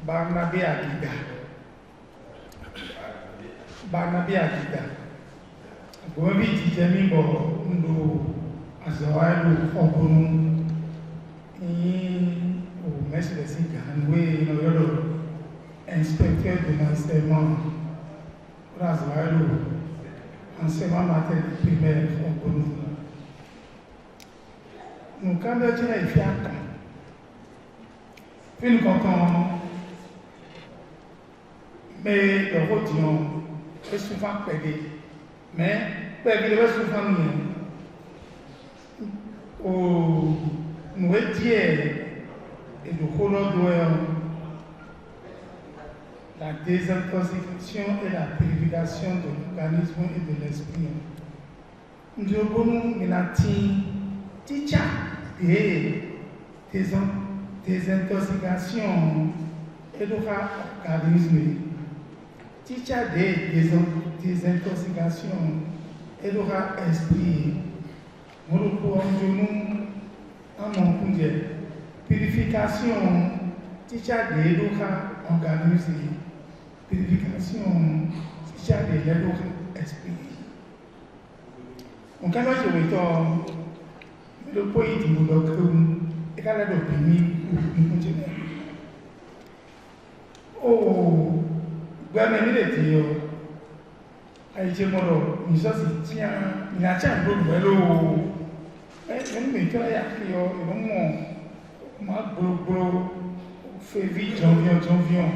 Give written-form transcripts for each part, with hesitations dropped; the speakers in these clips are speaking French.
Barnabe Agida. Barnabe Agida. Gobi Tijemibo Ndo Azawailu Obunu au Mestre de Siganwe, le inspecteur de l'enseignement Azawailu, enseignement maternel primaire Obunu. Nous, quand nous avons fait un puis nous comptons, mais le rôdillon est souvent pédé. Mais, pédé est souvent nous étions et nous collons la désintoxication et la purification de l'organisme et de l'esprit. Nous avons Ticha désintoxication et l'organisme. Ticha désintoxication et l'esprit. Nous retrouvons en mon purification. Ticha l'organisme. Purification. Ticha l'esprit. On can also return the point in the room, a kind of opinion. Oh, where many days I tomorrow, Mrs. Nacha, hello. And we try actually, no more. Mark Bro, Favi, Jonvion,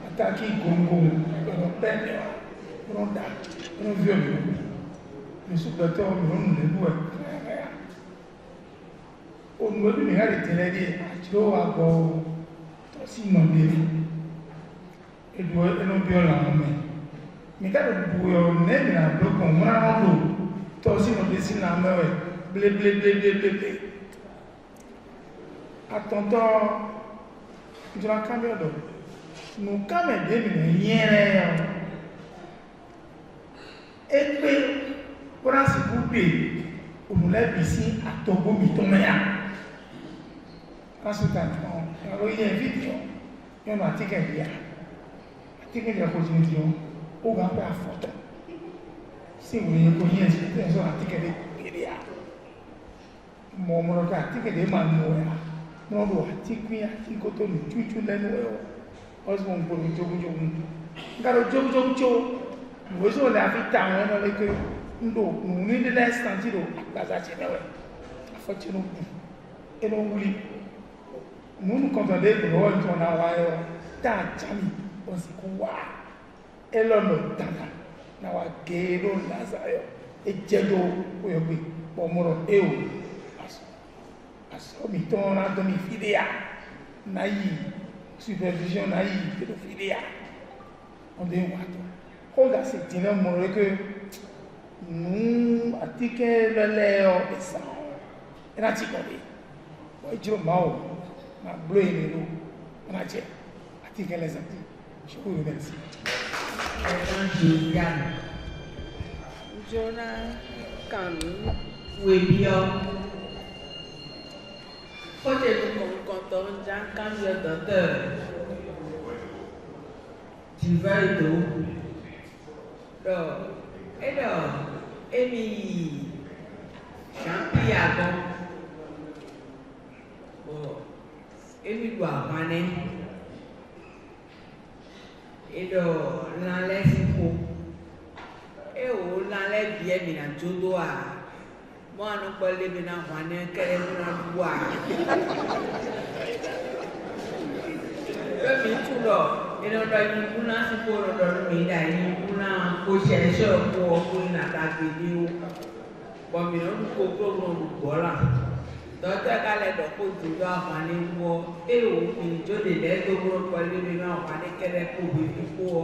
attacking Congo, Penny, Ronda, no view. Le sous-docteur me donne le bois. On me dit, regarde, tu l'as dit, tu dois avoir aussi non bien. Et doit être non bien la main. Mais quand le bois n'est pas bloqué, on m'a rendu. Toi aussi, on dessine la main, blé. Attends, tu l'as camé d'eau. Nous camé des rien. Et puis, pour ainsi couper, on nous lève ici à Togo Mitomea. Ensuite, alors il y a une vidéo, il y a un article de continuation, on va faire photo. Si vous voulez connaître un article de vidéo, mon article de manuel, non, l'article de tout le monde, on se voit pour le jogo. Car le jogo, vous avez la vie avec ndo nous de l'instant tiro baza chenewe afotino et non oui nous contendons que nous on a ta chami osikuwa elono tanga na wa gero nazayo e jedo oyogbe pomoro eo aso mi ton na domi fidea na yi supervision na yi pédophilia on de wato koga se tine mo que nous article Léo et ça. Et là, tu connais. Moi, je ma bleu et l'eau. On a dit, article les articles. Je vous remercie. Jonah Kanu. Oui, bien. Faut-il qu'on compte Jean Camille docteur? Tu vas et tout. Alors, Emi Champion, Emi Guavane, et l'enlève fou, et l'enlève bien, mais un jodo à moi, non pas les ménages, on est qu'elle est dans le bois. Le mitulo. Et donc, il y a une pour le médaille, une pour chercher pour une attaque vidéo. Bon, mais on peut prendre le voilà. Donc, il y a des gens qui ont et au milieu de l'aide au groupe, les gens ont fait qu'elle est pour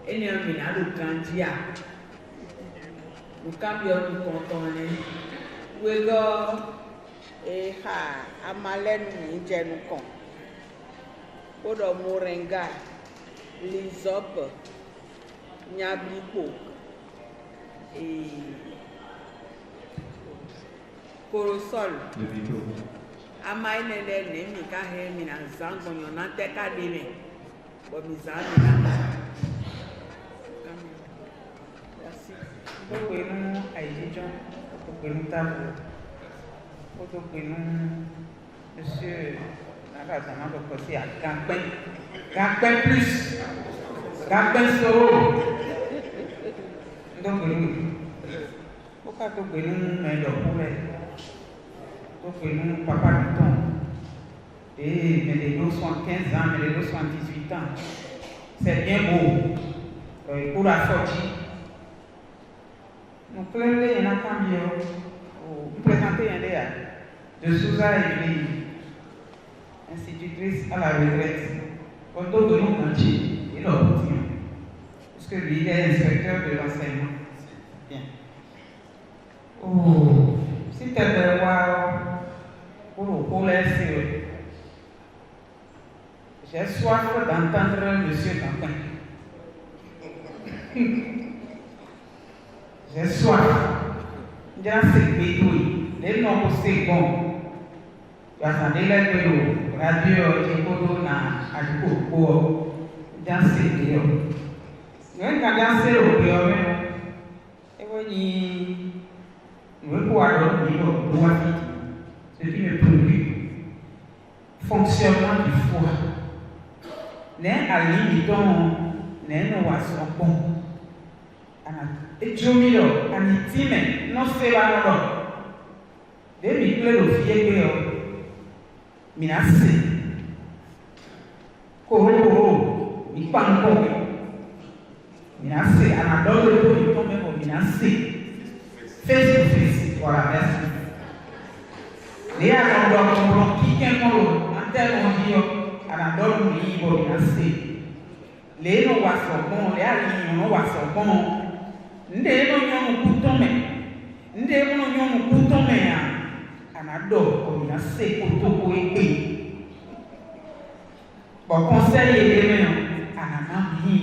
et il y a un minage de candia. Nous cambions nous contourner. Oui, et à Malène, nous sommes pour le moringa. L'isop, Nyablipo et Corosol. Amaïne les Nemi, car il y a un zangon, on a un bon misami là. Merci. Donc nous Aïdjon, nous table, monsieur Narazana de côté à Gagben plus, Gagben solo. Donc pourquoi nous mais nous papa du temps. Et mais les dos sont 15 ans, mais les dos sont 18 ans. C'est bien beau pour la sortie. Nous prenons un camion, vous présentez un déa de Souza Evelyne, institutrice à la retraite. Quand on donne un petit, il a obtenu. Parce que lui, il est inspecteur de l'enseignement. Bien. Oh, si tu as voir pour laisser. J'ai soif d'entendre M. Campin. J'ai soif. J'ai assez les noms c'est bon. J'attendais les vélos. Radio, j'ai pas na adiko. J'ai assez quand j'ai au bureau, et voyez, nous pouvoir dormir, ce qui me préoccupe. Fonctionnement du foie. N'est à l'imiton, n'est non à son bon. Et Jomilo, Anitime, non c'est pas non. Dès mi plaît le fier, Minassi. Koro, mi panko. Minassi, Anadole, le tombe au Minassi. Face to face, voilà, merci. Les gens qui ont un mot, en tel moment, Anadole libre Minassi. Les gens qui sont bons, les gens qui sont bons. Ndé no nyomu kutome ndé no nyomu kutome ya anado ko na se kotoko epe bon conseil et les anana bi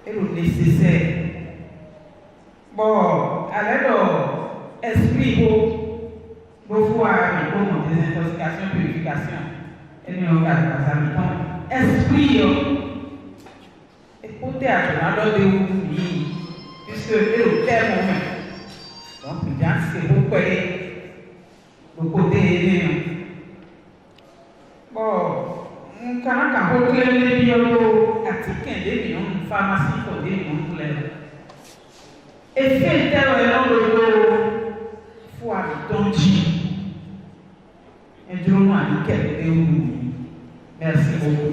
et le nécessaire bon alors esprit beau voir bon désintoxication purification et nous regarde ça mi esprit écoutez à l'adore de vous puisque c'est au tel moment. Donc, bien, c'est beaucoup le côté aimé. Bon, quand on a les bio articles des millions, pharmacie pour des millions pour les. Et fait tel le faut habiter un jour, on a dit merci beaucoup.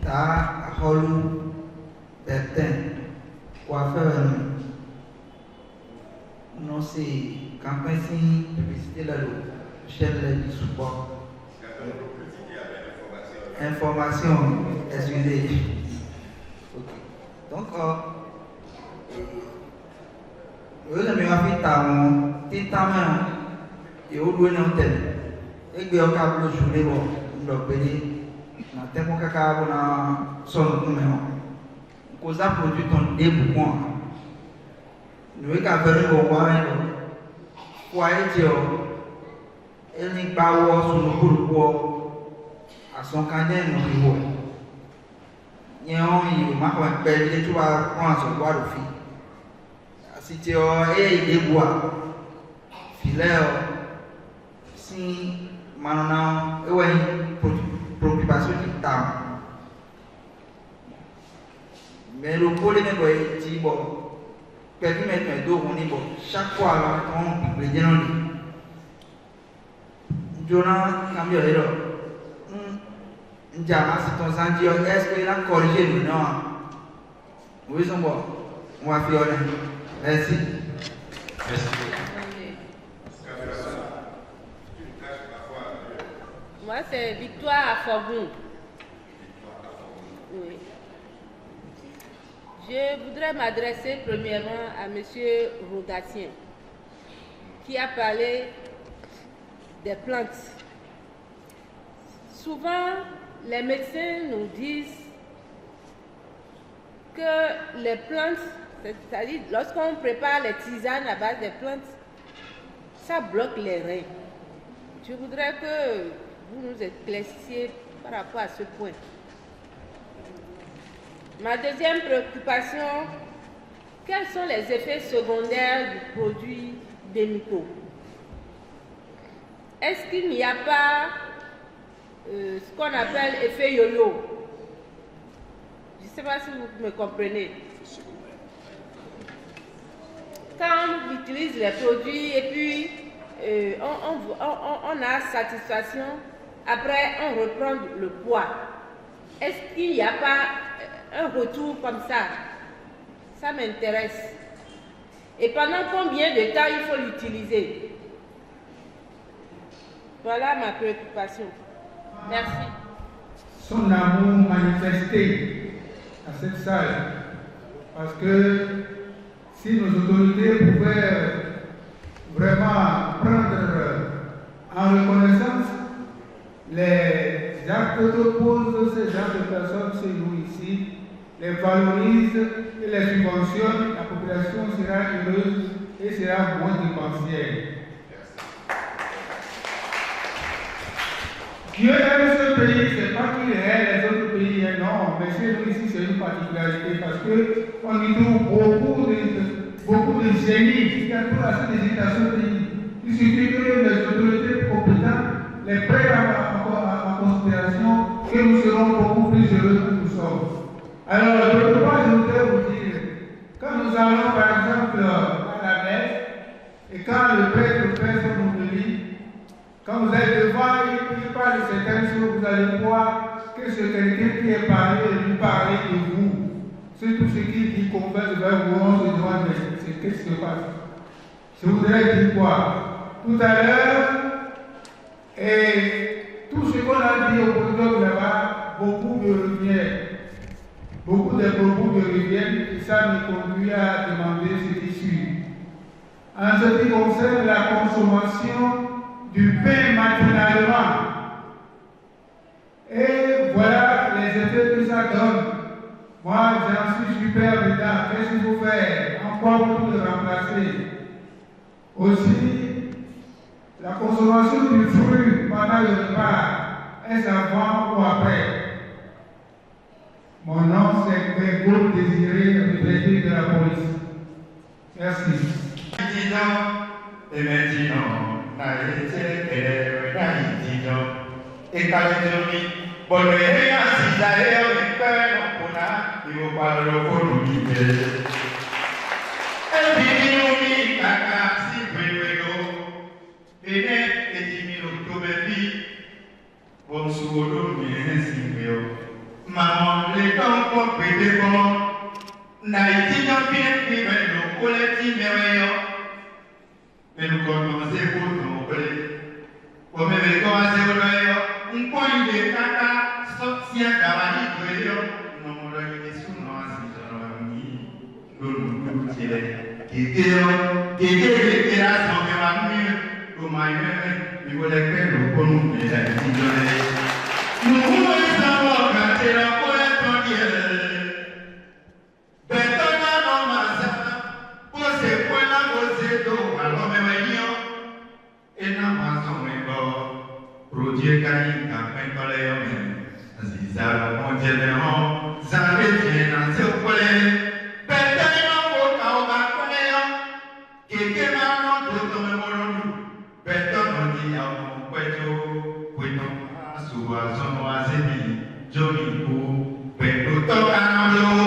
Ta Holou Bertin, coiffeur, non c'est campagne publicité là, chaîne du support. Information, excusez. Donc, vous avez fait ta main et vous donnez un tel. Et vous avez joué le pays. Na tempo kaka na sono kumeo koza produit ton début nous ka venu au moins kwa etio ele bawo sunu kuruko asonkanye no biwo nyon yi ma ko pe le tu wa kon so wa do fi asitio e deboa fileo si manana e wa préoccupation du temps. Mais le problème est que bon, quelqu'un met un dos, on est bon. Chaque fois, on peut dire non. Jonah, quand il est là, c'est ton sang, est-ce qu'il a corrigé le nom? Oui, c'est bon. On va faire. Merci. Merci. Moi, c'est Victoire à Forgoum. Oui. Je voudrais m'adresser premièrement à M. Rogatien, qui a parlé des plantes. Souvent, les médecins nous disent que les plantes, c'est-à-dire lorsqu'on prépare les tisanes à base des plantes, ça bloque les reins. Je voudrais que vous nous éclairciez par rapport à ce point. Ma deuxième préoccupation, quels sont les effets secondaires du produit Bémico? Est-ce qu'il n'y a pas ce qu'on appelle effet yo-yo? Je ne sais pas si vous me comprenez. Quand on utilise les produits et puis on a satisfaction, après on reprend le poids. Est-ce qu'il n'y a pas un retour comme ça? Ça m'intéresse. Et pendant combien de temps il faut l'utiliser? Voilà ma préoccupation. Merci. Son amour manifesté à cette salle. Parce que si nos autorités pouvaient vraiment prendre en reconnaissance les actes que posent ces gens de personnes chez nous ici, les valorisent et les subventionnent, la population sera heureuse et sera moins dépensière. Dieu aime ce pays, ce n'est pas qu'il aime les autres pays, non, mais chez nous ici c'est une particularité parce qu'on y trouve beaucoup de génies qui ont pour la hésitation pays. Il suffit que les autorités compétentes les prennent en considération que nous serons beaucoup plus heureux que nous sommes. Alors, d'autre part, je voudrais vous dire, quand nous allons par exemple à la messe, et quand le prêtre fait son homélie, quand vous êtes devant, il parle de certaines choses, vous allez voir que c'est quelqu'un qui est parlé et lui parler de vous. C'est tout ce qu'il dit, converse vers vous, on se demande, mais qu'est-ce qui se passe? Je voudrais dire quoi? Tout à l'heure, et tout ce qu'on a dit au podium là-bas, beaucoup me revient. Beaucoup de propos me reviennent et ça me conduit à demander ce qui suit. En ce qui concerne la consommation du pain matinalement, et voilà les effets que ça donne. Moi, j'en suis super dedans. Qu'est-ce qu'il faut faire? Encore pour le remplacer. Aussi, la consommation du fruit pendant le repas, est-ce avant ou après? Mon nom, c'est Grégoire Désiré, retraité de la police. Merci. Et maintenant, et quand je dis, bon, le rien, si j'allais au père, il faut pas le communiquer. Et puis, caca, si vous voulez, et 10 000 octobre, bon, sous l'eau, mais ainsi, maman, les temps pour prêter bon, n'a été dans bien qui va nous collecter meilleur. Mais nous commençons pour nous voler. Comme nous commençons au meilleur, un point de caca, sortir d'avant de l'eau, nous nous réunissons sous nos amis, nous tirons. Qui est là, sans que ma mère, comme ma mère, nous voulons faire le bon nous les nous voulons savoir quand c'est la colère Bétona non massa, pour ces points-là, pour ces dos, alors même et n'a pas son mémoire, produire Kani, campagne par les hommes, si ça, mon Dieu, ça revient dans ce colère. Bétona, pour qu'on va connaître, qui est maintenant tout dans le monde, Bétona dit à mon poitou, poitou, souvent son oiseau, Johnny Boo, Bétona, Tocanolo.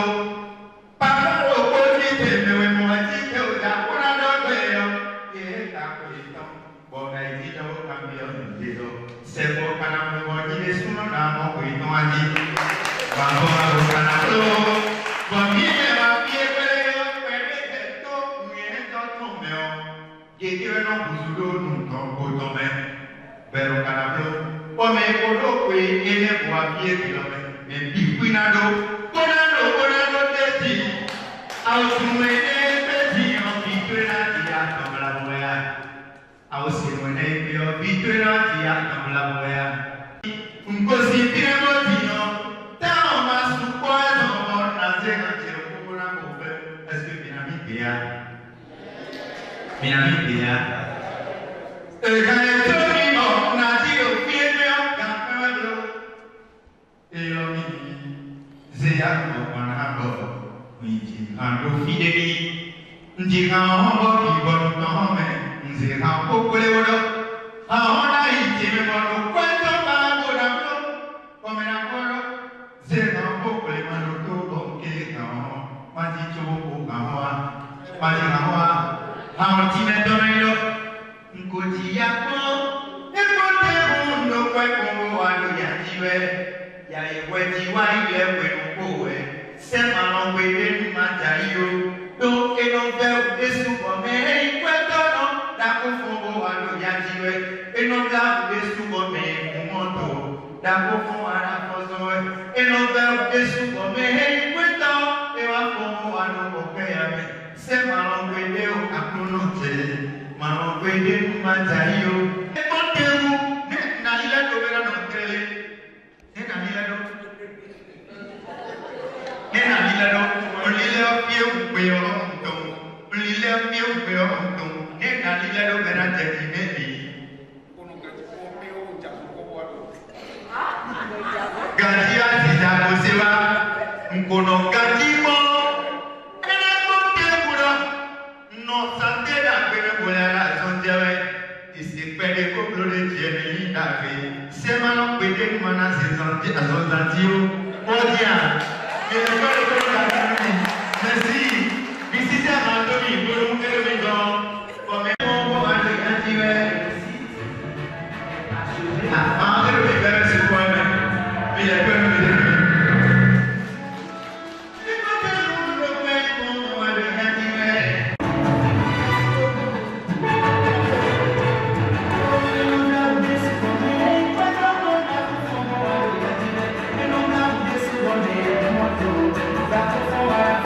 Ziago Panabo, Njihango Fideli, Njihango Kibon, Nzihango Kulero, Ahona Itimano, Quanto Bago, Comenaporo, Zihango Kulemano, Bonke, Maticho, Gawa, Palihawa, Hamatime Domino, Nkotiako, Ekotemundo, Kweko, Anuyajiwe, Yayeweti, Waye, Wenukowe, Semano, Weden, Matayo, Do Enovel, Esubome, Quetono, Dakofobo, Anuyajiwe, Enovel, Esubome, Kumoto, Dakofo, Arakozoe, Enovel, Esubome, Queto, Ewafomo, Anukokeame, Semano, Wedeo, Akunote, Mano, Weden, Matayo, Ekotemu, Nalila, Doverano, Tele, Nenalila, Olile Pio, Peonton, Olile Pio, Peonton, Nenalila, Doverante, Maybe. Gatia, Zizago, Seva, Nkono, Gatimo, no santera pero buena sonjave isi pede ko blode jeni ave semano pede mana se zanti azonzantio odia mais le corps de la merci visite Anthony pour nous faire le don comme on va le cantiver ah le faire ce point mais il a pas me dire That's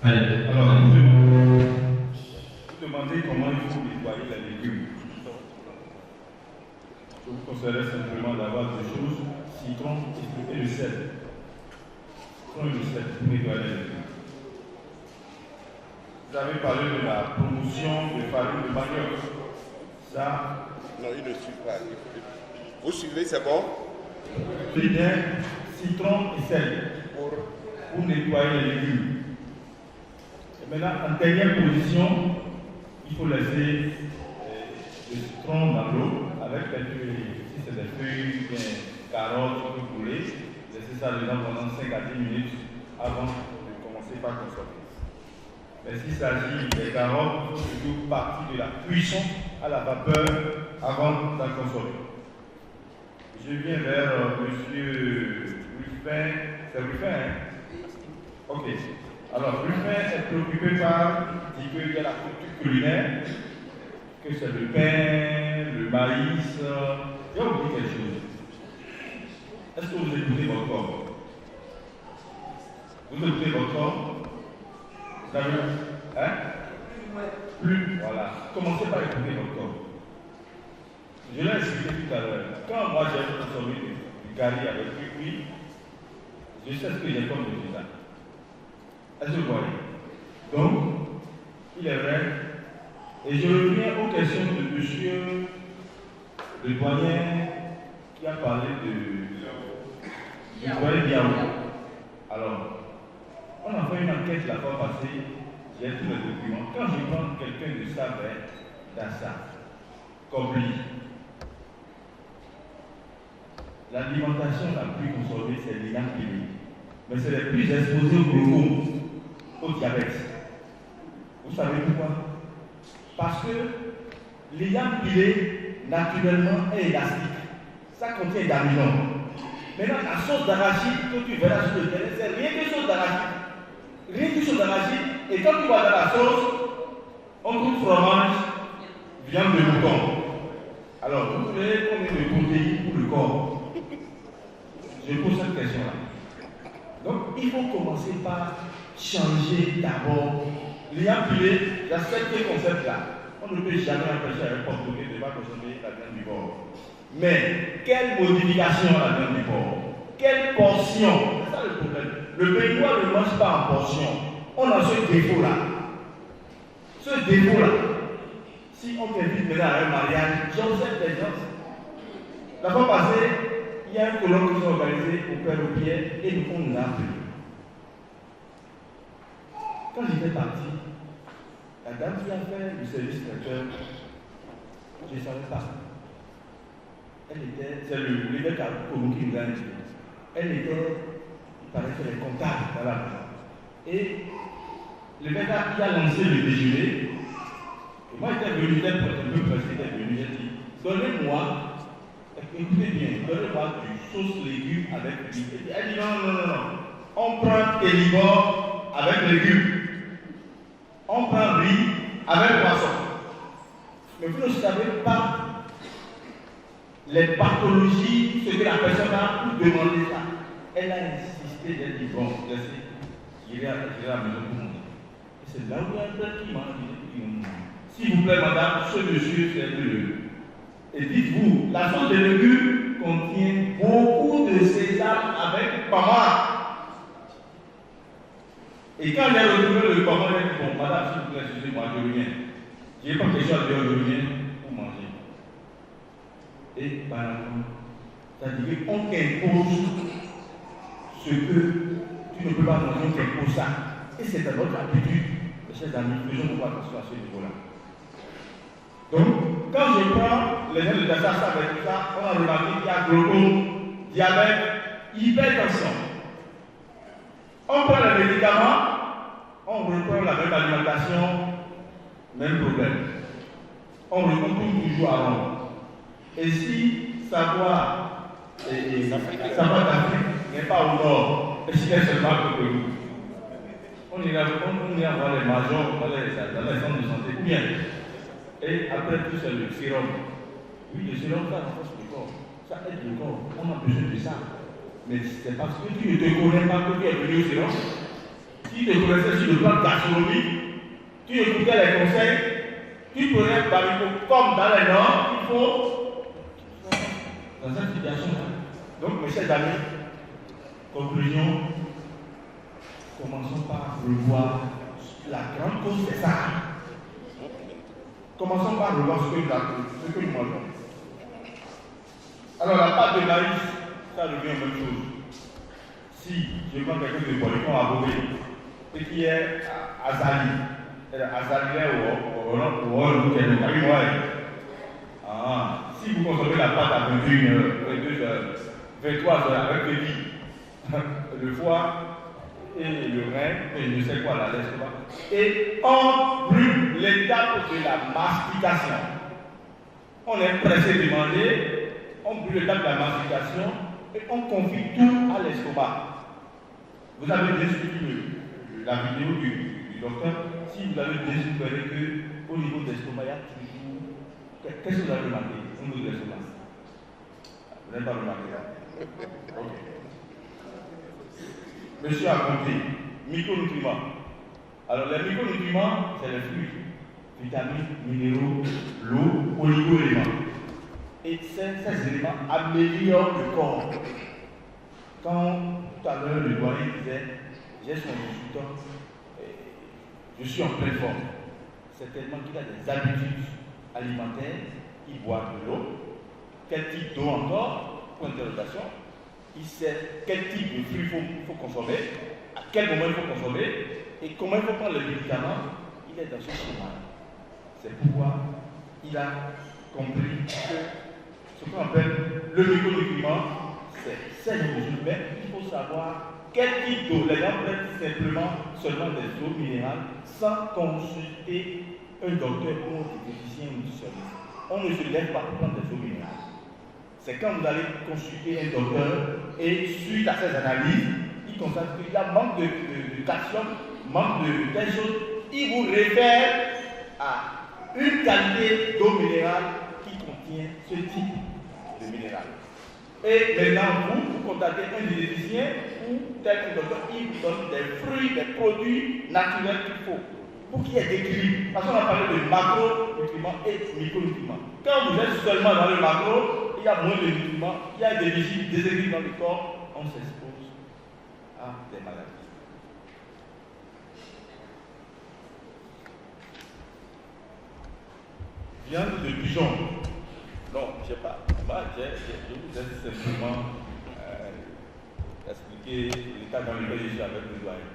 Allez, alors, vous demandez comment il faut nettoyer les légumes. Je vous conseillerais simplement d'avoir des choses, citron et le sel. Citron et le sel pour nettoyer les légumes. Vous avez parlé de la promotion de farine de manioc. Ça. Non, il ne suit pas. Vous suivez, c'est bon? Vinaigre, citron et sel pour nettoyer les légumes. Et maintenant, en dernière position, il faut laisser le citron dans l'eau avec les feuilles. Si c'est des feuilles, bien carottes, que vous voulez, laissez ça dedans pendant 5 à 10 minutes avant de commencer par consommer. Mais s'il s'agit des carottes, il faut plutôt partir de la cuisson à la vapeur avant d'en consommer. Je viens vers M. Ruffin. C'est Ruffin, hein? Ok. Alors, Ruffin est préoccupé par, il dit qu'il y a la culture culinaire, que c'est le pain, le maïs. Il a oublié quelque chose. Est-ce que vous écoutez votre corps? Vous écoutez votre corps? Vous avez. Hein? Plus. Voilà. Commencez par écouter votre corps. Je l'ai expliqué tout à l'heure. Quand moi j'ai consommé du curry avec du cuit, je sais ce que j'ai comme résultat. Est-ce que vous voyez? Donc, il est vrai. Et je reviens aux questions de monsieur le douanier qui a parlé du douanier Biaou. Alors, on a fait une enquête la fois passée, j'ai tous les documents. Quand je prends quelqu'un de Savin, d'Assa, comme lui, l'alimentation la plus consommée, c'est les yams pilés. Mais c'est les plus exposés au glaucome, au diabète. Vous savez pourquoi? Parce que les yams pilés, naturellement, est élastique. Ça contient d'amidon. Maintenant, la sauce d'arachide que tu verras sur le terrain, c'est rien que sauce d'arachide. Rien que sauce d'arachide. Et quand tu vois dans la sauce, on trouve fromage, viande de mouton. Alors, vous voulez combien de protéines pour le corps? Je pose cette question-là. Donc, il faut commencer par changer d'abord. L'ayant pilé, j'accepte ce concept-là. On ne peut jamais empêcher un porte de ne pas consommer la viande du porc. Mais, quelle modification à la viande du porc? Quelle portion? C'est ça le problème. Le Béninois ne mange pas en portion. On a ce défaut-là. Ce défaut-là. Si on t'invite maintenant à un mariage, j'observe des gens. La fois passée, il y a un colloque qui s'est organisé au Père au Pierre et on nous a appelés. Quand j'étais parti, la dame qui a fait le service traiteur, je ne savais pas. Elle était, c'est l'évêque à Kourou qui nous a dit. Elle était, il paraît qu'elle est comptable, voilà. Et l'évêque a lancé le déjeuner. Et moi, j'étais venu, j'étais un peu pressé, j'étais venu, j'ai dit, donnez-moi, écoutez bien, donnez-moi du sauce légumes avec riz. Elle dit non. On prend élibor avec légumes. On prend riz avec poisson. Mais vous ne savez pas les pathologies, ce que la personne a pour demander ça. Elle a insisté, elle dit bon, laissez, j'irai à la maison pour manger. Et c'est là où il y a un père qui m'a dit, s'il vous plaît, madame, ce monsieur, c'est le. Et dites-vous, la sauce de légumes contient beaucoup de sésame avec pommade. Et quand j'ai retrouvé le pommade, j'ai dit, bon, madame, s'il vous plaît, excusez-moi, je reviens. Je n'ai pas question à dire, je reviens pour manger. Et par exemple, c'est-à-dire qu'on t'impose ce que tu ne peux pas manger, on t'impose ça. Et c'est à notre habitude, mes chers amis, faisons pas attention à ce niveau-là. Donc, quand je prends les gens de Dassa avec tout ça, on a remarqué qu'il y a glaucome, diabète, hypertension. On prend les médicaments, on reprend la même alimentation, même problème. On retourne toujours à Rome. Et si savoir d'Afrique n'est pas au nord, et si elle est seulement que nous, on ira voir les majors dans les centres de santé, bien. Et après tout, c'est le sérum. Oui, le sérum, ça renforce le corps. Ça aide le corps. On a besoin de ça. Mais c'est parce que tu ne te connais pas que tu es venu au sérum. Si Si tu te connaissais sur le plan gastronomique, tu écoutais les conseils, tu prenais Bamiko comme dans les normes qu'il faut dans cette situation. Donc, mes chers amis, conclusion, commençons par revoir la grande cause, c'est ça. Commençons par revoir ce que nous mangeons. Alors, la pâte de maïs, ça devient une même chose. Si je prends quelque chose de polycon à Bobé, ce qui est azali, si vous consommez la pâte à 21h, 22h, 23h avec le lit, le foie et le rein, et je ne sais quoi, la l'estomac, et on brûle l'étape de la mastication. On est pressé de manger, on brûle l'étape de la mastication et on confie tout à l'estomac. Vous avez bien suivi la vidéo du docteur. Si vous avez bien suivi, vous verrez qu'au niveau de l'estomac, il y a toujours. Qu'est-ce que vous avez remarqué au niveau de l'estomac? Vous n'avez pas remarqué là? Ok. Monsieur a compté. Micronutriments. Alors, les micronutriments, c'est les fruits, vitamines, minéraux, l'eau, oligo-éléments. Et ces éléments améliorent le corps. Quand tout à l'heure le doyen disait, j'ai son consultant, je suis en pleine forme, c'est tellement qu'il a des habitudes alimentaires, il boit de l'eau, quel type d'eau encore, point d'interrogation, il sait quel type de fruits il faut consommer, à quel moment il faut consommer, et comment il faut prendre les médicaments, il est dans ce schéma. C'est pourquoi il a compris que ce qu'on appelle le micronutriment, c'est mesures, mais il faut savoir quel type d'eau. Les gens prennent simplement seulement des eaux minérales sans consulter un docteur ou un diététicien ou du service. On ne se lève pas pour prendre des eaux minérales. C'est quand vous allez consulter un docteur et suite à ces analyses, il constate qu'il y a manque de calcium, manque de telle chose, il vous réfère à une qualité d'eau minérale qui contient ce type de minéral. Et maintenant, vous contactez un diététicien ou tel docteur, il vous donne des fruits, des produits naturels qu'il faut pour qu'il y ait d'équilibre. Parce qu'on a parlé de macronutriments et micronutriments. Quand vous êtes seulement dans le macro, il y a moins de nutriments, il y a des déséquilibres dans le corps, on s'expose à des maladies. Viande de pigeon. Non, je ne sais pas. Moi, je vous ai simplement expliqué l'état dans lequel je suis avec le doyen.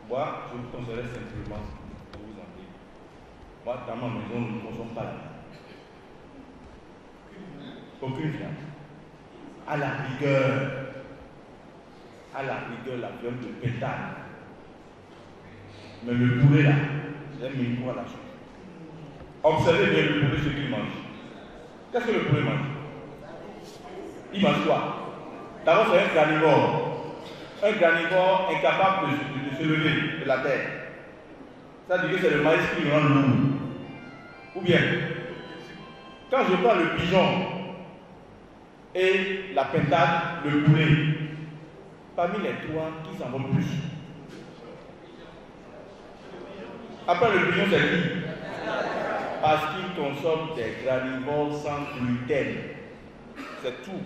Moi, je vous conseillerais simplement de vous en dire. Moi, dans ma maison, nous ne consommons pas la viande. Aucune viande. À la rigueur, la viande de pétale. Mais le poulet là, j'aime une fois la chose. Observez bien le poulet, ce qu'il mange. Qu'est-ce que le poulet mange? Il mange quoi? D'abord, c'est un granivore. Un granivore incapable de se lever de la terre. Ça veut dire que c'est le maïs qui le rend lourd. Ou bien, quand je prends le pigeon et la pintade, le poulet, parmi les trois, qui s'en vont plus? Après le pigeon, c'est qui? Parce qu'il consomme des granivores sans gluten. C'est tout.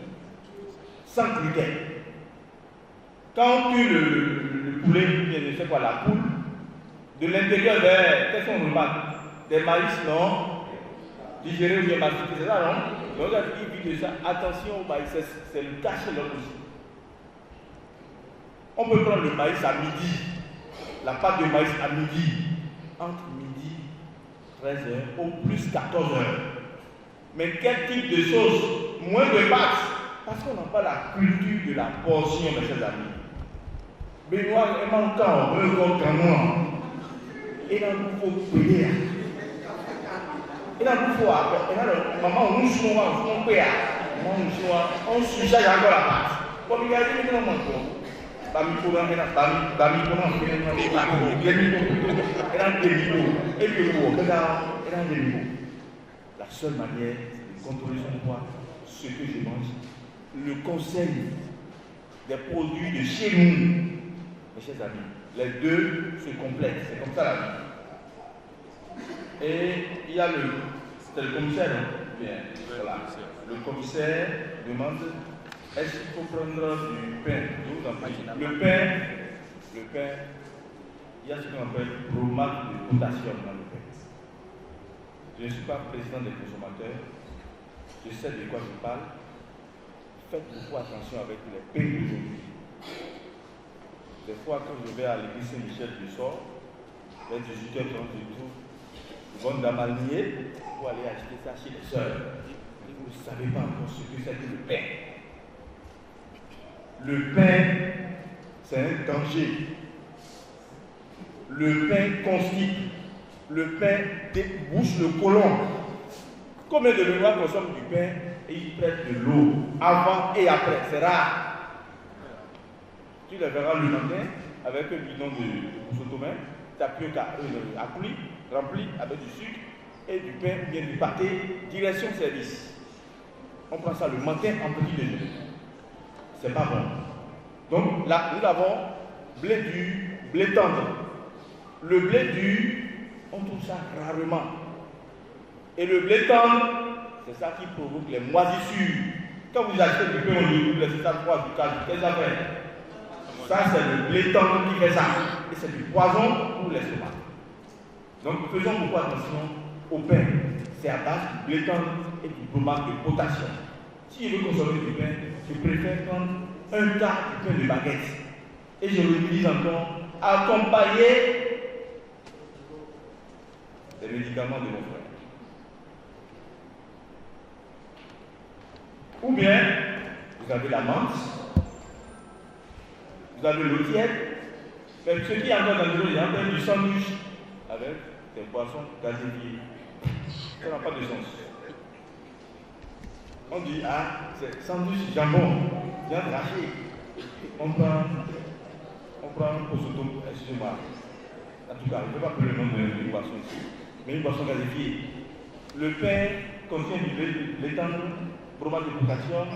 Sans gluten. Quand on tue le poulet, je ne sais pas, la poule, de l'intérieur vers, qu'est-ce qu'on remarque? Des maïs, non? Digérés ou bien mastiqués, c'est ça, non? Donc, il dit de ça, attention au maïs, c'est le cachet-là aussi. On peut prendre le maïs à midi, la pâte de maïs à midi, entre midi, 13h, au plus 14h. Mais quel type de sauce? Moins de pâtes. Parce qu'on n'a pas la culture de la portion, mes chers amis. Benoît est manquant, encore qu'un mois. Et là, il faut payer. Et là, il faut après. Et là, maman, on nous choisit, on paye. Maman, on suit ça, encore la pâte. Comme il y a dit, nous, on mange. La seule manière de contrôler son poids, ce que je mange, le conseil des produits de chez nous, mes chers amis. Les deux se complètent, c'est comme ça la vie. Et il y a c'est le commissaire, hein? Bien, voilà. Le commissaire demande est-ce qu'il faut prendre du pain? Je vous en prie. Le pain, il y a ce qu'on appelle bromate de potassium dans le pain. Je ne suis pas président des consommateurs, je sais de quoi je parle. Faites beaucoup attention avec les pains d'aujourd'hui. Des fois, quand je vais à l'église Saint-Michel du sort, vers 18h30 du tout, ils vont d'amalnier pour aller acheter ça chez les sœurs. Et vous ne savez pas encore ce que c'est que le pain. Le pain, c'est un danger. Le pain constipe. Le pain débouche le côlon. Combien de mémoires consomment du pain et ils prennent de l'eau avant et après? C'est rare. Tu les verras le matin avec un bidon de bouchon-tomate, tapioca rempli avec du sucre et du pain ou bien du pâté, direction service. On prend ça le matin en petit déjeuner. C'est pas bon. Donc là, nous avons blé dur, blé tendre. Le blé dur, on trouve ça rarement. Et le blé tendre, c'est ça qui provoque les moisissures. Quand vous achetez du pain, on vous laissez ça 3 du 4, qu'est-ce que ça fait? Ça, c'est le blé tendre qui fait ça. Et c'est du poison pour l'estomac. Donc, faisons beaucoup attention au pain. C'est à base du blé tendre et du bromate de potassium. Si je veux consommer du pain, je préfère prendre un tas de pain de baguette. Et je l'utilise encore accompagné des médicaments de mon frère. Ou bien, vous avez la menthe, vous avez l'eau tiède, mais ce qui est encore dangereux, il y a du sandwich avec des poissons gazéifiés. Ça n'a pas de sens. On dit, ah, c'est sandwich jambon, viande hachée. On prend un posoto, excusez-moi. En tout cas, je ne vais pas appeler le nom de boisson ici, mais une boisson gazéifiée. Le pain contient du lait tendre, bromate de potassium,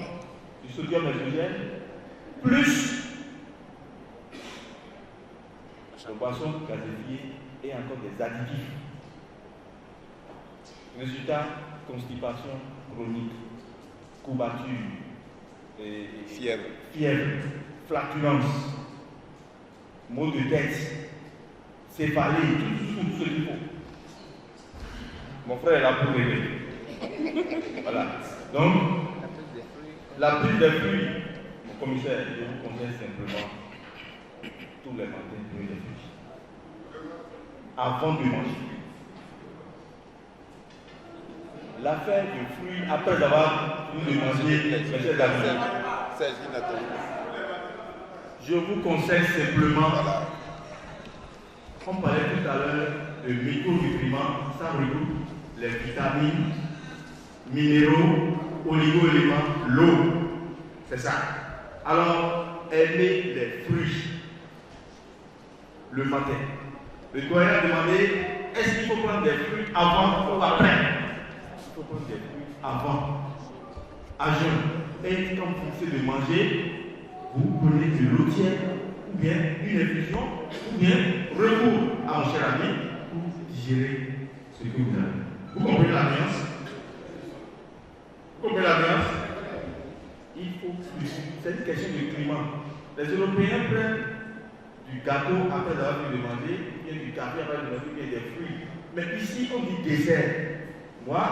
du sodium hydrogène, plus de boissons gazéifiées et encore des additifs. Résultat, constipation chronique, courbature, fièvre, flatulence, maux de tête, céphalée, tout ce qu'il faut. Mon frère est là pour aider. Voilà. Donc, la prise des fruits, mon commissaire, je vous conseille simplement tous les matins de des fruits. Avant de manger. L'affaire du fruit, après avoir fini de manger, je vous conseille simplement, on parlait tout à l'heure de micronutriments, ça regroupe les vitamines, minéraux, oligo-éléments, l'eau. C'est ça. Alors, aimez les fruits le matin. Le doyen a demandé, est-ce qu'il faut prendre des fruits avant ou après? Il faut prendre des fruits avant, à jeun. Et quand vous finissez de manger, vous prenez de l'eau tiède, ou bien une infusion, ou bien recours à mon cher ami pour digérer ce que vous avez. Vous comprenez la nuance? Vous comprenez la nuance? Il faut plus. C'est une question de climat. Les Européens prennent du gâteau après avoir fini de manger, bien du café après de manger, bien des fruits. Mais ici, on dit dessert. Moi,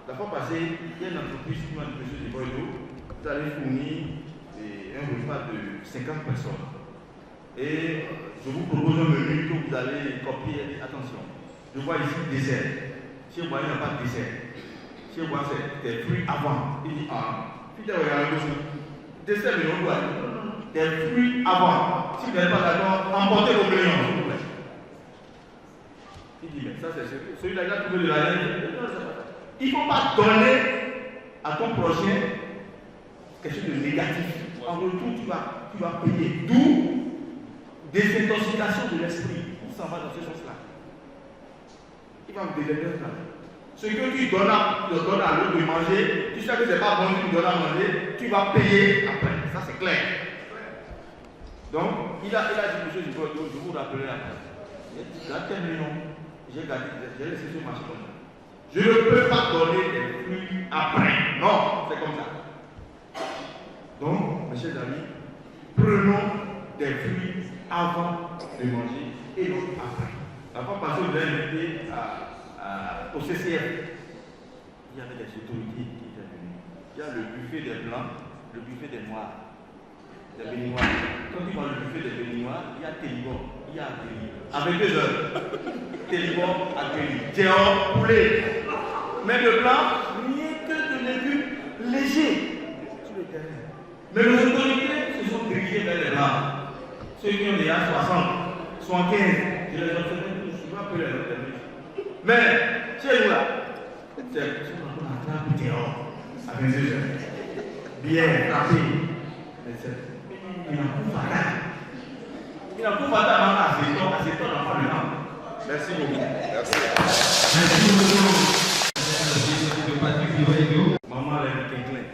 la fois passée, il y a une entreprise qui m'a dit monsieur de Bordeaux, vous allez fournir un repas de 50 personnes. Et je vous propose un menu que vous allez copier. Attention, je vois ici dessert. Chez moi, il n'y a pas de dessert. Chez moi, c'est des fruits avant. Il dit, ah, putain, regardez ça. Dessert, mais on doit. Des fruits avant. Si vous n'êtes pas d'accord, emportez vos millions, s'il vous plaît. Il dit, mais ça, c'est celui-là qui a trouvé de la laine. Il ne faut pas donner à ton prochain quelque chose de négatif. En retour, tu vas payer. D'où désintoxication de l'esprit. On s'en va dans ce sens-là. Il va vous déléguer ça. Ce que tu donnes à l'autre de manger, tu sais que ce n'est pas bon, tu lui donnes à manger, tu vas payer après. Ça, c'est clair. Donc, il a dit, monsieur Dubois, je vous rappellerai après. J'ai dit, quel million? J'ai laissé ce marché comme ça. Je ne peux pas donner des fruits après. Non, c'est comme ça. Donc, mes chers amis, prenons des fruits avant de manger et non après. La fois passée, vous avez invité au CCF. Il y avait des autorités qui étaient venues. Il y a le buffet des blancs, le buffet des noirs, des béninois. Quand tu vois le buffet des béninois, il y a Télibon, il y a Accueilli. Avec 2 heures. Télibon, Accueilli. Géant, poulet. Mais le blanc, rien que de légumes légers sur le terrain. Mais les autorités se sont dirigées vers les blancs. Ceux qui ont déjà 60, 75, je les observe tous, je ne vais pas appeler les autres. Mais chez nous là, c'est ce qu'on attrape dehors à 22 heures. Bien frappé. Il en faut fatal. Il en faut fatal à ces temps d'enfants de l'âme. Merci beaucoup. Merci. Merci beaucoup. Maman l'a dit Quinquelin.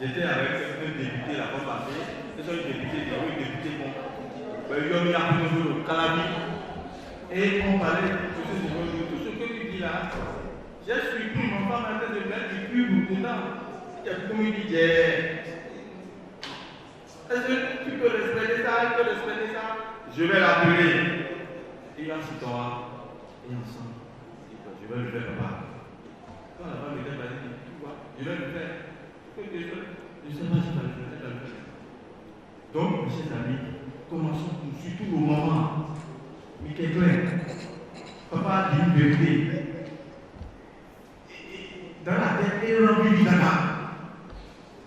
J'étais avec un député la fois passée. C'est un député, il y a un Calabi. Et on parlait de tout ce que tu dis là. J'ai suivi mon femme en train de mettre du pub dedans. Il y a comme il dit, est-ce que tu peux respecter ça? Je vais l'appeler. Il y a un citoyen. Et ensemble, je vais le faire papa. Quand la femme était basée, tu vois, je vais le faire. Je ne sais pas si je vais le faire. Donc, mes chers amis, commençons surtout nos mamans. Mickey Klein, papa dit une vérité. Dans la tête, il y a un Dana.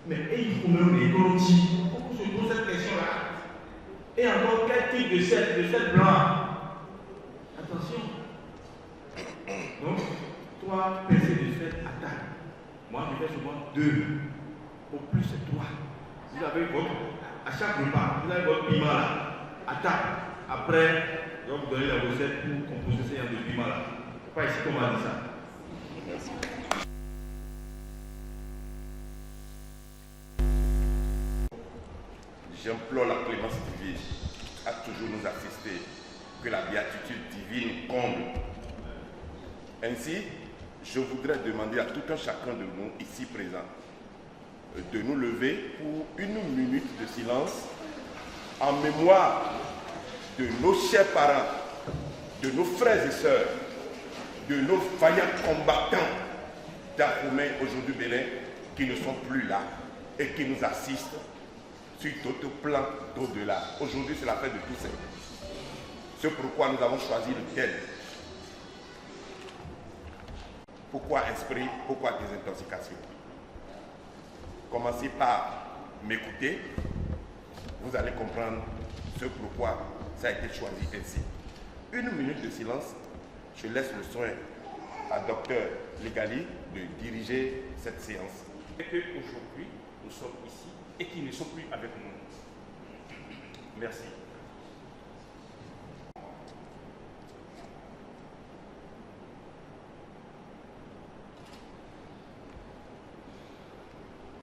Mais il faut même des corruptions. Pourquoi se pose cette question-là? Et encore, quel type de sel blanc? Attention. Donc, 3 pincées de sel à table. Moi, je fais souvent 2. Au plus, c'est 3. Vous avez à chaque repas, vous avez votre piment là, à table. Après, je vais vous donner la recette pour composer ce genre de piment là. C'est pas ici qu'on va dire ça. Merci. J'implore la clémence divine à toujours nous assister, que la béatitude divine comble. Ainsi, je voudrais demander à tout un chacun de nous ici présents de nous lever pour 1 minute de silence en mémoire de nos chers parents, de nos frères et sœurs, de nos vaillants combattants d'Afrique aujourd'hui Bénin qui ne sont plus là et qui nous assistent sur d'autres plans d'au-delà. Aujourd'hui, c'est la fête de Toussaint. C'est pourquoi nous avons choisi le thème. Pourquoi esprit, pourquoi désintoxication? Commencez par m'écouter. Vous allez comprendre ce pourquoi ça a été choisi ainsi. 1 minute de silence. Je laisse le soin à Dr Legali de diriger cette séance. Et qu'aujourd'hui, nous sommes ici et qui ne sont plus avec nous. Merci.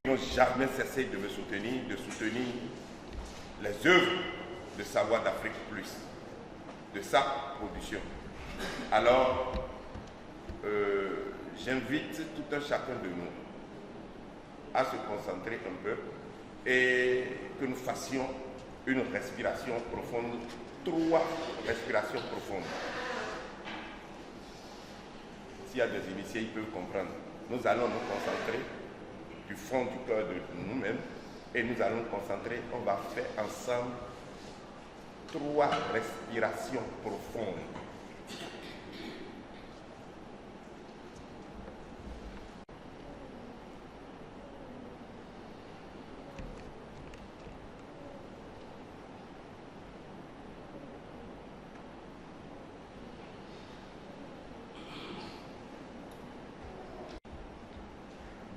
Ils n'ont jamais cessé de me soutenir, de soutenir les œuvres de Savoir d'Afrique Plus, de sa production. Alors, j'invite tout un chacun de nous à se concentrer un peu et que nous fassions une respiration profonde, 3 respirations profondes. S'il y a des initiés, ils peuvent comprendre. Nous allons nous concentrer du fond du cœur de nous-mêmes et nous allons nous concentrer. On va faire ensemble 3 respirations profondes.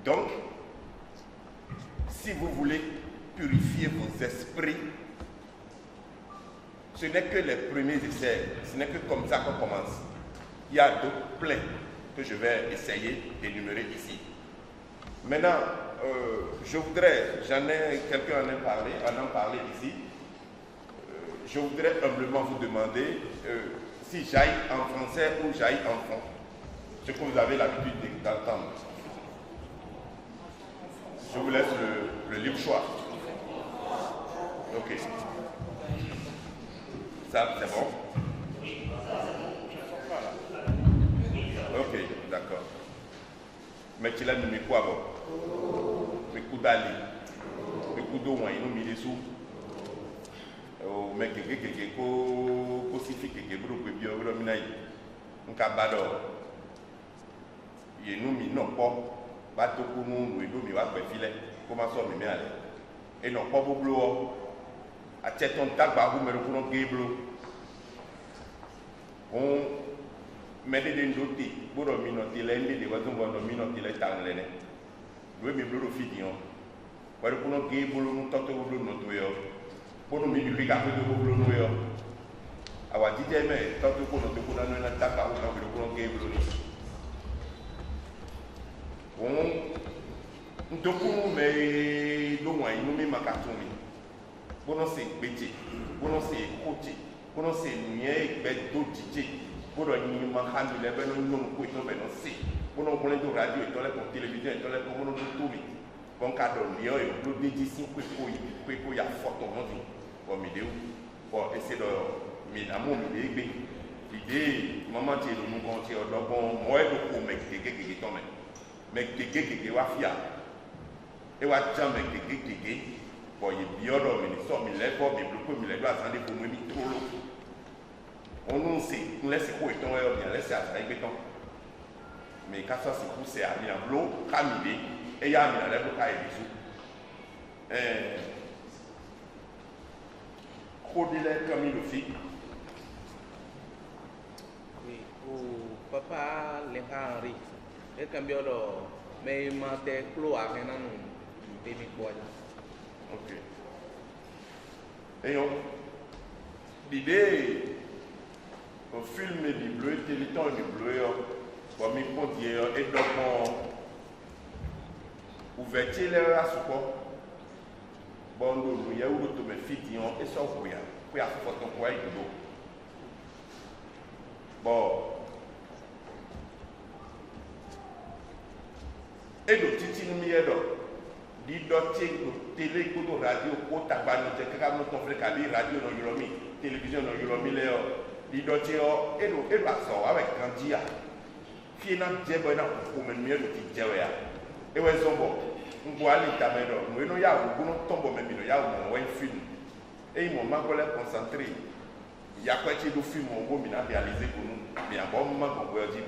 Donc, si vous voulez purifier vos esprits, ce n'est que les premiers essais, ce n'est que comme ça qu'on commence. Il y a d'autres pleins que je vais essayer d'énumérer ici. Maintenant, je voudrais, quelqu'un en a parlé ici, je voudrais humblement vous demander si j'aille en français ou j'aille en fond. Ce que vous avez l'habitude d'entendre. Je vous laisse le libre choix. Ok. Ça, c'est bon? Voilà. Ok, d'accord. Mais tu l'as nommé quoi, bon? Mais coup d'ali. Mais coup d'eau, il nous met des sous. Mais quelqu'un aussi fait quelqu'un qui est bien, on a bador. Il nous mis non pas. Bateau pour nous, nous mi va faire filet. Comment ça, mais aller. Et non pas pour bleu. À tête on tape à vous, mais le courant gay bleu. On met des notés. Pour le minoter, les des voisins vont minoter les temps l'année. Nous, mais bleu le fidien. Pour le courant gay bleu, nous tentons bleu notre meilleur. Pour nous, mais du café de bleu nous meilleur. Alors, dites-moi, tant que pour notre courant, nous n'attaque pas le courant gay bleu. Donc, mais loin, nous même à carton. Bon, c'est béti, bon, c'est côté, bon, c'est niais, bête d'autres DJ. Bon, il m'a rendu les belles non pour être ben c'est. Bon, on connaît de radio, et dans la télévision, et dans la commune de tout. Bon, cadeau, il y a le dédition, il y a photo, bon, vidéo. Bon, et c'est le minamo, l'idée, maman, tu es le nous compter, donc, bon, moi, le coup, mec, qui tombe. Mais qui va faire et va jamais qui bon il bien dans mais sort mais les pas mais beaucoup mais les doigts attendre pour moi mi trop l'eau on nous sait nous laisse quoi étant bien laisse à ça béton mais quand ça c'est poussé à bien l'eau camilé et il y a mis la lèvre caille bisou Codile comme il le fait oui au papa les Henri et cambio lo mais mate clo a nan demi quoi ok et l'idée au film du bleu téléton du bleu comme il faut dire et donc ouverture là à ce quoi bon nous y a où tout mes filles et ça pour ya photo quoi et tout bon et le titi nous y est là di doté télé ko radio ko tabano te ka mo ton frère kabi radio no yolomi télévision no yolomi le di doté o et le so avec candia fina djebo na ko men mi e ti djewe ya e we zombo ngo ali tamedo ngo no ya wo no tombo me mi no ya wo wen film e mo ma ko le concentré ya kwa ti do film o go mi na réaliser ko nu mi abo ma ko go ji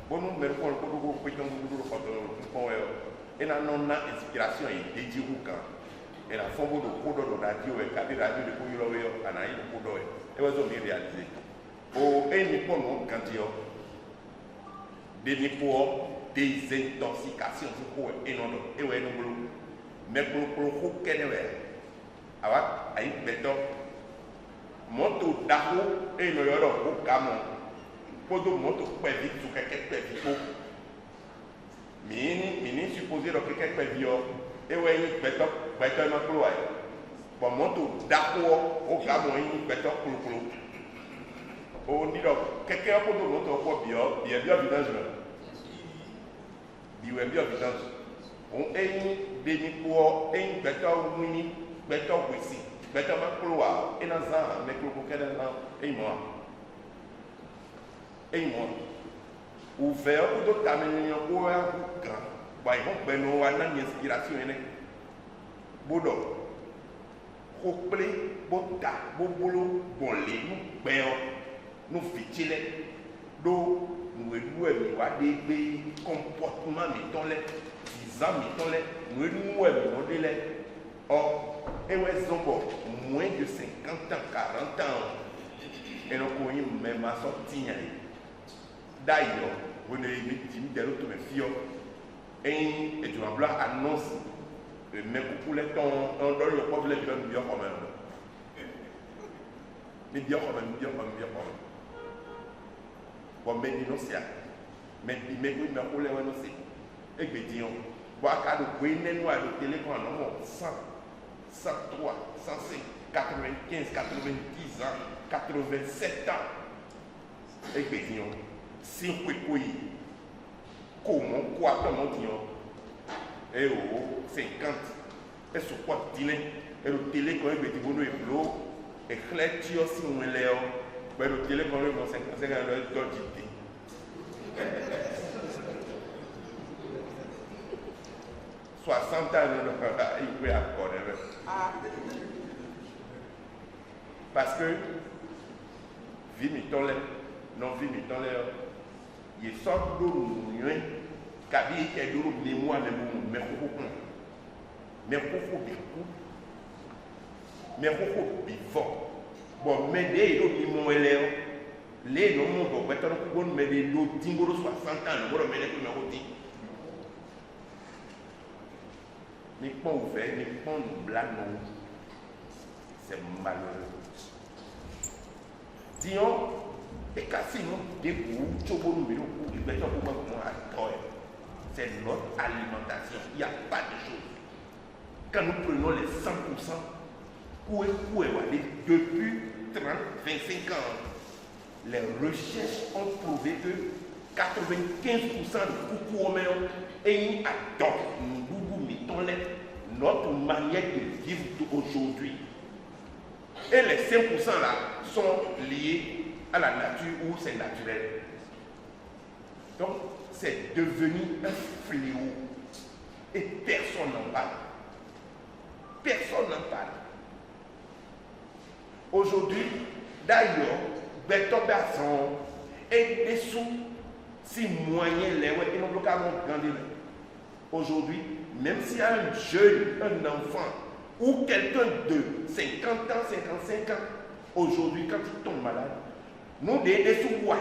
bonu mer ko ko do ko to do ko et la non-inspiration est dédiée au camp. Et la forme de coudre de radio et cadre radio de Kouyowe, Anaï de Koudoe, et vous avez réalisé. Au Nippon, quand il y a des nippons, des intoxications, et non, et ouais, nous, mais pour le coup, qu'elle est, alors, à une béton, monto d'arro et le yoro au camon, pour de monto pédic, sous quelques pédicos. Mini supposé que quelqu'un peut dire et ouais il peut ma cloie bon monto d'accord au cas où il peut clou on dit donc quelqu'un peut nous monter quoi bien vidange bien vidange on est béni pour un beto mini beto ici beto ma cloie et dans ça mais clou quel et moi ouvert ou d'autres camions ou un grand bah ils vont nous avoir une inspiration bodo couplé bota bobolo bolé nous ben nous fitile do nous nous wa des comportements mettons les 10 ans mettons les nous nous les or et ouais zombo moins de 50 ans 40 ans et nous connaissons même à sortir d'ailleurs vous ne victime de l'autre fille et tu vas voir annonce mais pour les temps on donne le problème de bien quand même mais bien quand même bon mais non c'est mais oui mais pour les non c'est et bien disons bon à cas de quoi il nous a le télé quand on 100 103 105 95, 90 ans, 87 ans. Et bien, si on peut comment, quoi, comment dire, et au 50, et sur quoi dîner, et le télé, quand il est bleu, et clair, tu as aussi un léo, mais le télé, quand il est 55 ans, il doit dire. 60 ans, il peut accorder. Parce que, vie mitole, non vie mitole, il sort de l'union, qui est de l'union, mais vivant. Bon, mais des gens les gens qui ont des 60 ans, ni pas ouvert, ni pas blanc, c'est malheureux. Disons, et cassez-nous des bouts, c'est notre alimentation. Il n'y a pas de chose. Quand nous prenons les 100%, depuis 30, 25 ans, les recherches ont prouvé que 95% de coucou et adoptent notre manière de vivre aujourd'hui. Et les 5% là sont liés à la nature ou c'est naturel. Donc c'est devenu un fléau et personne n'en parle. Personne n'en parle. Aujourd'hui, d'ailleurs, Béton et des sous, si moyens les ouais, ils n'ont pas grandir. Aujourd'hui, même s'il y a un jeune, un enfant ou quelqu'un de 50 ans, 55 ans, aujourd'hui, quand il tombe malade, nous des sous quoi?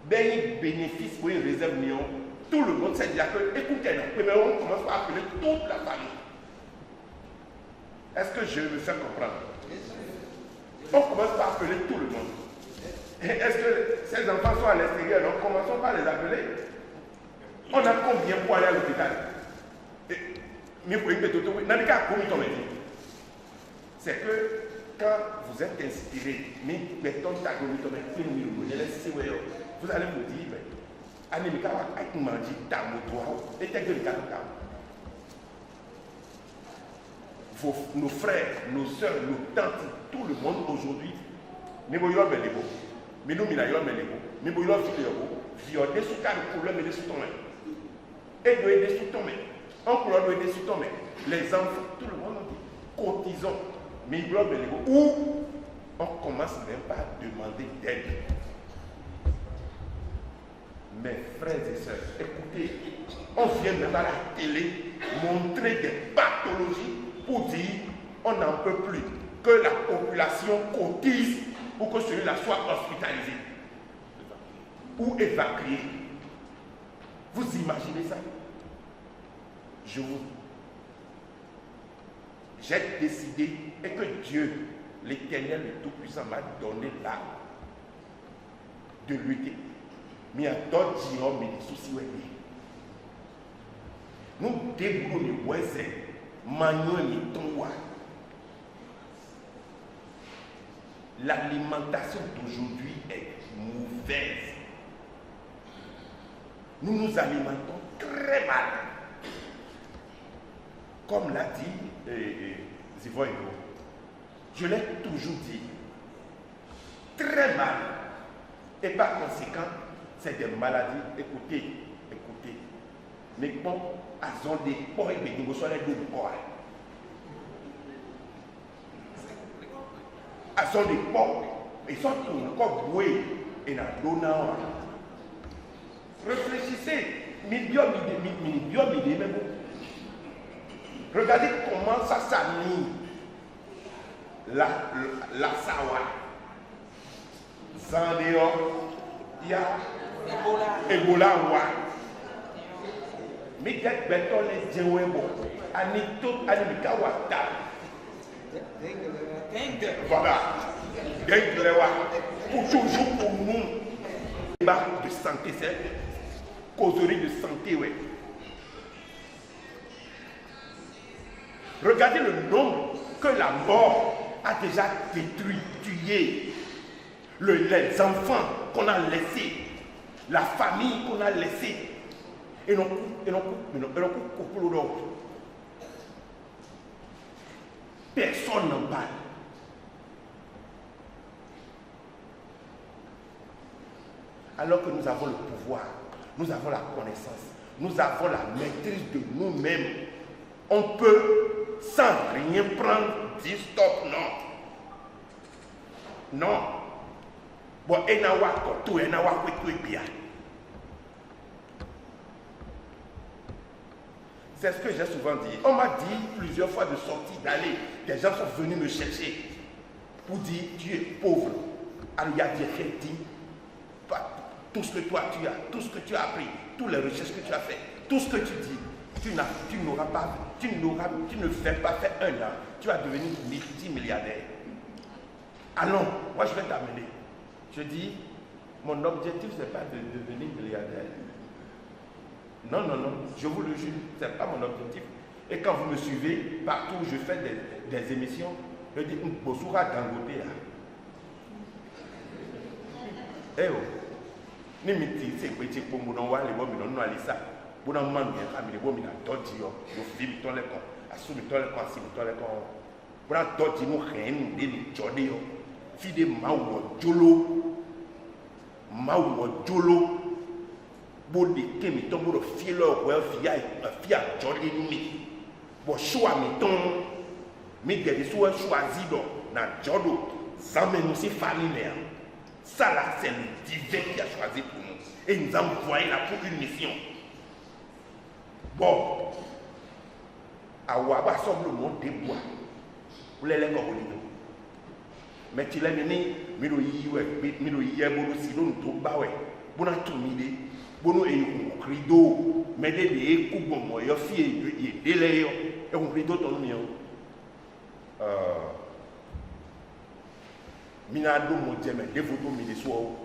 Ben, il bénéficie pour une réserve million. Tout le monde sait déjà que, écoutez, mais on commence par appeler toute la famille. Est-ce que je me fais comprendre? On commence par appeler tout le monde. Est-ce que ces enfants sont à l'extérieur? Donc commençons par les appeler. On a combien pour aller à l'hôpital? C'est que quand vous êtes inspiré, vous allez vous dire, nos frères, nos soeurs, nos tantes, tout le monde aujourd'hui, mais nous violés sous cas de problème et des sous-tombés. Et nous aider sous tombés. On peut nous aider sous tombés. Les enfants, tout le monde dit, cotisons. Mais où on commence même pas à demander d'aide. Mes frères et sœurs, écoutez, on vient même à la télé montrer des pathologies pour dire on n'en peut plus, que la population cotise pour que celui-là soit hospitalisé ou évacué. Vous imaginez ça? J'ai décidé et que Dieu, l'Éternel, le Tout-Puissant, m'a donné l'âme de lutter. Mais à d'autres gens, mais des soucis, nous déboulons les voisins, manions les tons. L'alimentation d'aujourd'hui est mauvaise. Nous nous alimentons très mal. Comme l'a dit Zivoy, je l'ai toujours dit, très mal. Et par conséquent, c'est des maladies. Écoutez. Mais bon, elles ont des porcs et des négociations de porcs. Elles sont des porcs. Ils sont encore boués et dans l'eau. Réfléchissez. Regardez comment ça s'anime. La Sawa. Zandéo. Il y a Ebola. Mais il y a les Djewebo. Anito, Animika Wata. Voilà. Pour toujours pour nous. Débat de santé, c'est causerie de santé, oui. Regardez le nombre que la mort a déjà détruit, tué les enfants qu'on a laissés, la famille qu'on a laissée. Et non, personne n'en parle. Alors que nous avons le pouvoir, nous avons la connaissance, nous avons la maîtrise de nous-mêmes. On peut, sans rien prendre, dire stop, non. Non. Bon, c'est ce que j'ai souvent dit. On m'a dit plusieurs fois de sortir, d'aller. Des gens sont venus me chercher pour dire tu es pauvre. Alors il y a des gens qui disent tout ce que toi tu as, tout ce que tu as appris, toutes les recherches que tu as fait, tout ce que tu dis, tu ne fais pas faire un an, tu vas devenir multimilliardaire. Allons, moi je vais t'amener. Je dis, mon objectif c'est pas de devenir milliardaire. Non, je vous le jure, ce n'est pas mon objectif. Et quand vous me suivez, partout où je fais des émissions, je dis, Bosoura Dangote là. Eh oh, ni miti, c'est quoi tu peux me donner les bons, mais non, Alissa. Bon, on m'a dit, les bons, mais on a d'autres, on filme ton les cons, assume ton les cons, assume ton les cons. Bon, on a d'autres, nous rien, nous des jodés, fide maou jolo. Bon, des kemi tombe le fiel ouais fia jolly mi bon choix mi ton mi des soit choisi donc na jodo ça même aussi famille ça là c'est le divin qui a choisi pour nous et nous avons envoyé là pour une mission. Bon awa ba soble mon débois pour les lengo bolino mais tu l'as mené milo yi ouais milo yi e bolo si don to ba ouais bona to mi de bono e rideau mais des coups bon moi yo fie et délai yo et on rideau ton mien minado mo jeme de photo mi de so.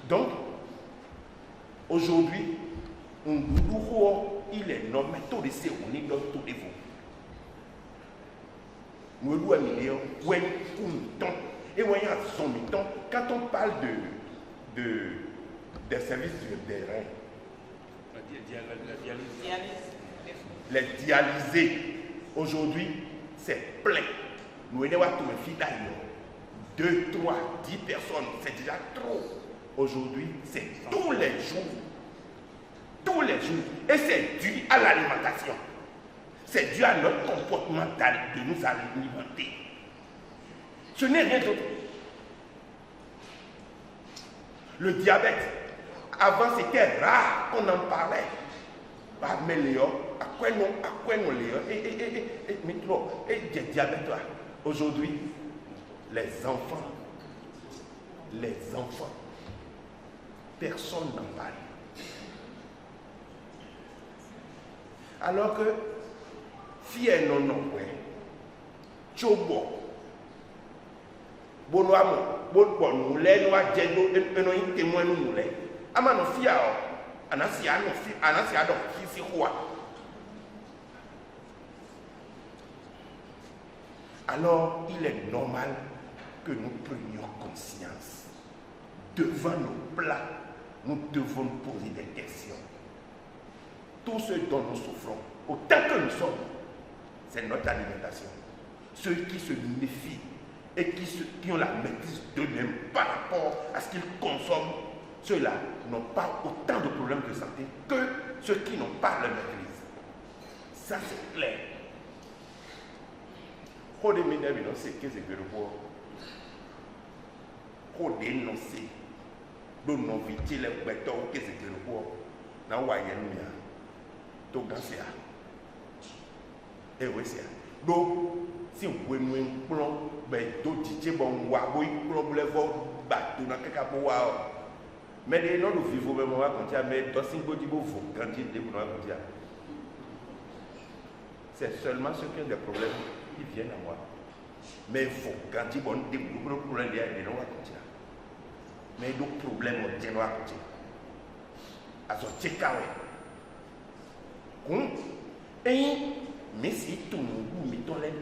Donc aujourd'hui il est normal tout de ces on est dans tout de vous nous doit millions ouais pour temps et moyen son temps quand on parle des services des reins. Les dialysés, aujourd'hui, c'est plein. Nous avons tous mes filles d'ailleurs. 2, 3, 10 personnes, c'est déjà trop. Aujourd'hui, c'est tous les jours. Tous les jours. Et c'est dû à l'alimentation. C'est dû à notre comportement de nous alimenter. Ce n'est rien d'autre. Le diabète, avant c'était rare qu'on en parlait. Mais Léon, à quoi nous Léon, et des diabètes là. Aujourd'hui, les enfants, personne n'en parle. Alors que, fier non, ouais, chobo, bonamo, bon, nous les noirs, nous témoin nous les. Amano fier, anasia donc qui s'y roi. Alors, il est normal que nous prenions conscience. Devant nos plats, nous devons poser des questions. Tout ce dont nous souffrons, autant que nous sommes, c'est notre alimentation. Ceux qui se méfient et qui ont la maîtrise d'eux-mêmes par rapport à ce qu'ils consomment, ceux-là n'ont pas autant de problèmes de santé que ceux qui n'ont pas la maîtrise. Ça, c'est clair. Quand les médias c'est que c'est que le bois. Quand dénoncer, nous n'avons pas les bêtons que c'est que le bois. Nous avons tout c'est ça. Et oui, c'est ça. Donc, si vous pouvez nous prendre, d'autres titres, bon, vous pouvez prendre les bateaux dans quelques poids. Mais les noms nous vivons même quand il y a mais dans cinq petits bouts quand il y a c'est seulement ceux qui ont des problèmes qui viennent à moi. Mais il faut quand il y a des problèmes il y a des noms à côté. Mais d'autres problèmes on tient à côté. À ce tchèque. Et Mais si tout le monde met ton lait,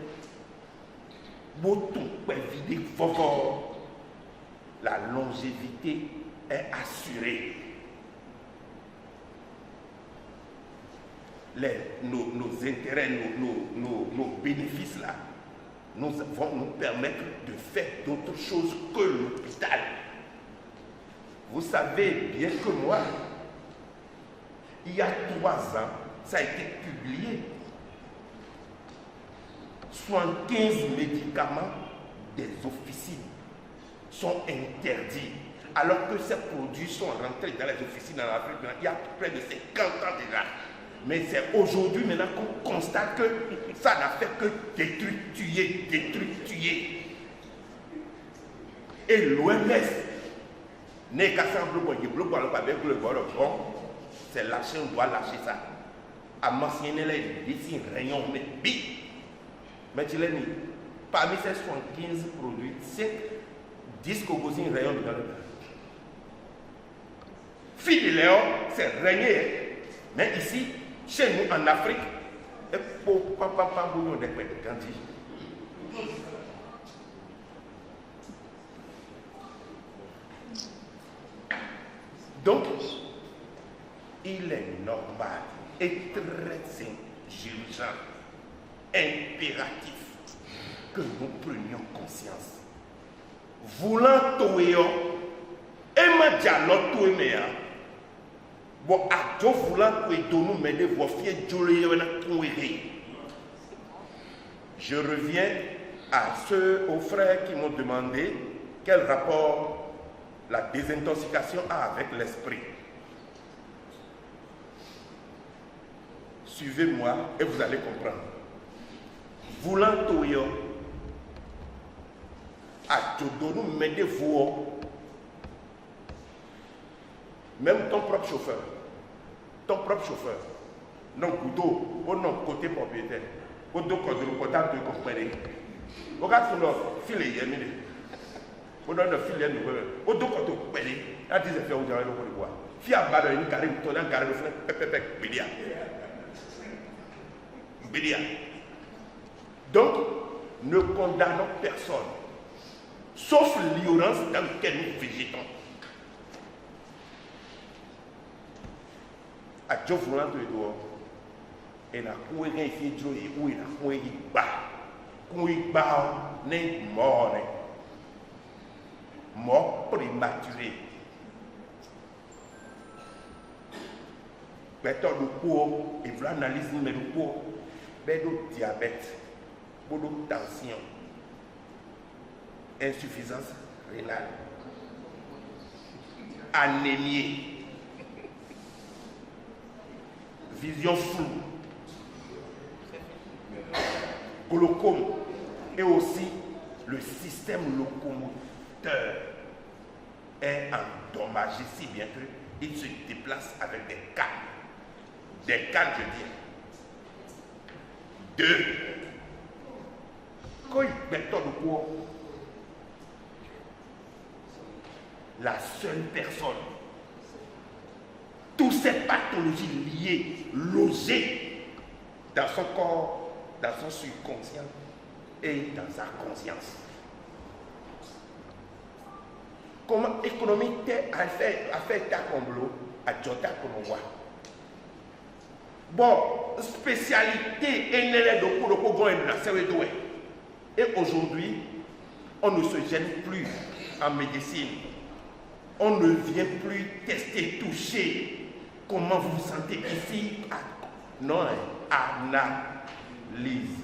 la longévité est assurée. Nos intérêts, nos bénéfices là, vont nous permettre de faire d'autres choses que l'hôpital. Vous savez bien que moi, il y a 3 ans, ça a été publié. 75 médicaments des officines sont interdits, alors que ces produits sont rentrés dans les officines en Afrique il y a près de 50 ans déjà. Mais c'est aujourd'hui maintenant qu'on constate que ça n'a fait que détruire. Et l'OMS n'est qu'à faire le bon, c'est lâcher, on doit lâcher ça. À mentionner les dessins rayons, mais big. Mais tu l'as dit, parmi ces 75 produits, 10 cogosines rayons dans le bas. Filéo, c'est régné. Mais ici, chez nous en Afrique, et pour papa bouillon de Gandhi. Donc, il est normal et très intelligent, impératif que nous prenions conscience. Voulant tout et ma dialogue tout bon, à tout voulant que nous m'aider vos filles je reviens aux frères qui m'ont demandé quel rapport la désintoxication a avec l'esprit. Suivez-moi et vous allez comprendre. Voulant tout à tout nous m'aider vous. Même ton propre chauffeur, non couteau, ou non côté propriétaire, ou donc quand le comptable de compagnie. Regarde sur leur filet, ou dans le filet, ou donc quand tu compagnie, là tu sais faire où tu as le pouvoir. Fille à bas de une carré, tu as un carré de frère, bédia. Donc, ne condamnons personne, sauf l'ignorance dans laquelle nous végétons. A Dieu voulant de toi, et la couille est fait Dieu et où il a couille bas, n'est mort prématuré. Béton de peau, et vous analysez mais de peau, béton diabète, béton tension, insuffisance rénale, anémie. Vision floue, glaucome et aussi le système locomoteur est endommagé si bien qu'il se déplace avec des cannes. Des cannes, je dis. 2. Quand il met de quoi, la seule personne, toutes ces pathologies liées, logées dans son corps, dans son subconscient et dans sa conscience. Comment l'économie a fait ta comblo à Jota Konowa. Bon, spécialité et aujourd'hui, on ne se gêne plus en médecine. On ne vient plus tester, toucher. Comment vous vous sentez ici? Non, analyse.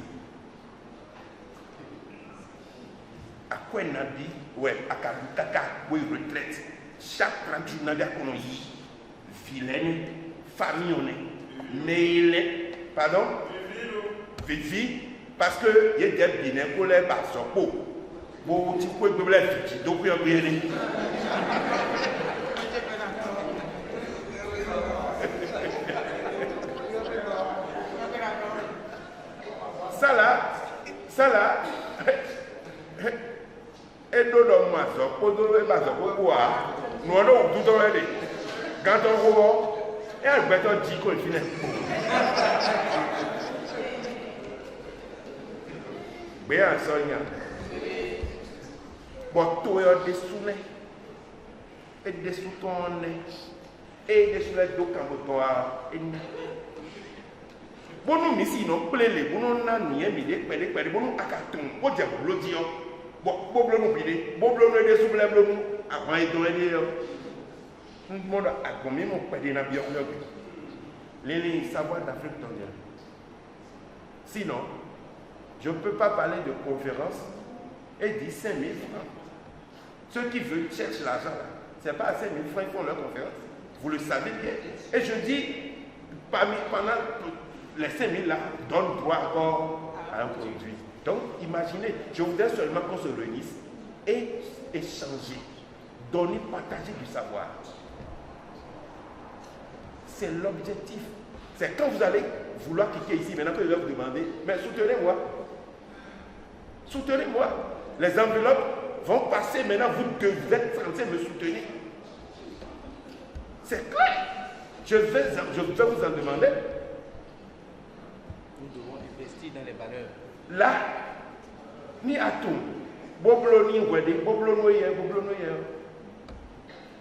À quoi on a dit? Ouais, à Kabutaka, oui, retraite. Chaque 30 jours, on a dit vilaine, famille, mais pardon? Vivi, parce que il y a des binaires pour les barres pour tu peux me le faire, donc il y a bien. Ça là, et nous dans ma soeur, pour nous les bases pour quoi? Nous allons tout dans les quand on voit, et un béton dit qu'on finit. Béa Sonia. Bon, tout est dessous. Et dessous ton nez. Et dessous les deux camotoires. Bon, nous, ici, nous plaît, bon, nous, nous, bon, nous, akaton, bon, diable, l'audio. Bon, bon, nous, bidé, bon, nous, dessous, nous, avant, ils doivent dire. Nous, nous, à combien, nous, pas de bien, les savoirs d'Afrique tonnière. Sinon, je ne peux pas parler de conférence et dire 5 000 francs. Ceux qui veulent chercher l'argent, ce n'est pas à 5 000 francs qu'ils font leur conférence. Vous le savez bien. Et je dis, pendant les 5 000 là, donne droit encore à un produit. Donc, imaginez, je voudrais seulement qu'on se réunisse et échanger, donner, partager du savoir. C'est l'objectif. C'est quand vous allez vouloir quitter ici, maintenant que je vais vous demander, mais soutenez-moi. Soutenez-moi. Les enveloppes vont passer, maintenant vous devez être censé me soutenir. C'est clair. Je vais vous en demander. Nous devons investir dans les valeurs. Là, ni à tout. Bobloni, bobloni,